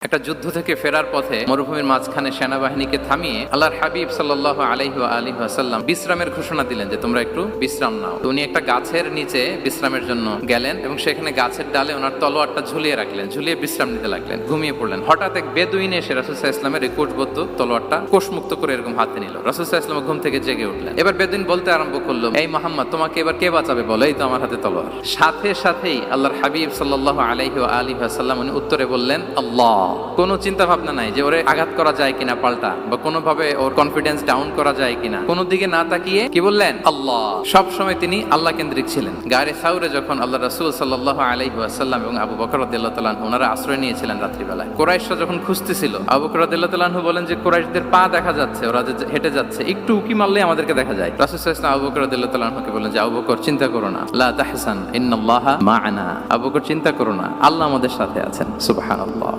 একটা যুদ্ধ থেকে ফেরার পথে মরুভূমির মাঝখানে সেনাবাহিনীকে থামিয়ে আল্লাহর হাবিব সাল্লাল্লাহু আলাইহি ওয়া আলিহি ওয়াসাল্লাম বিশ্রামের ঘোষণা দিলেন যে তোমরা একটু বিশ্রাম নাও। তো উনি একটা গাছের নিচে বিশ্রামের জন্য গেলেন এবং সেখানে গাছের ডালে ওনার তলোয়ারটা ঝুলিয়ে রাখলেন, ঝুলিয়ে বিশ্রাম নিতে লাগলেন, ঘুমিয়ে পড়লেন। হঠাৎ এক বেদুইন এসে রাসূল সাল্লাল্লাহু আলাইহি ওয়াসাল্লামের এই কোষবদ্ধ তলোয়ারটা কোষমুক্ত করে এরকম হাতে নিল। রাসূল সাল্লাল্লাহু আলাইহি ওয়াসাল্লাম ঘুম থেকে জেগে উঠলেন। এবার বেদুইন বলতে আরম্ভ করলো, এই মুহাম্মদ, তোমাকে এবার কে বাঁচাবে বলো, এই তো আমার হাতে তলোয়ার। সাথে সাথেই আল্লাহর হাবিব সাল্লাল্লাহু আলাইহি ওয়া আলিহি ওয়াসাল্লাম উনি উত্তরে বললেন আল্লাহ। কোনো চিন্তা ভাবনা নাই যে ওরে আঘাত করা যায় কিনা পাল্টা, বা কোনোভাবে ওর কনফিডেন্স ডাউন করা যায় কিনা, কোনো দিকে না তাকিয়ে কি বললেন? আল্লাহ। সব সময় তিনি আল্লাহ কেন্দ্রিক ছিলেন। গায়ে সাউরে যখন আল্লাহ রাসূল সাল্লাল্লাহু আলাইহি ওয়াসাল্লাম এবং আবু বকর রাদিয়াল্লাহু তাআলা আনহু ওনারা আশ্রয় নিয়েছিলেন রাত্রিবেলায়। কুরাইশরা যখন খুঁজতেছিল, আবু বকর রাদিয়াল্লাহু তাআলা আনহু বলেন যে কুরাইশদের পা দেখা যাচ্ছে, ওরা যে হেঁটে যাচ্ছে, একটু উকি মারলে আমাদেরকে দেখা যায়। রাসূল সাল্লাল্লাহু আলাইহি ওয়াসাল্লাম আবু বকর রাদিয়াল্লাহু তাআলা আনহুকে বলেন যে আবু বকর, চিন্তা করো না, লা তাহসান ইন্নাল্লাহা মা'ানা। আবু বকর, চিন্তা করো না, আল্লাহ আমাদের সাথে আছেন। সুবহানাল্লাহ।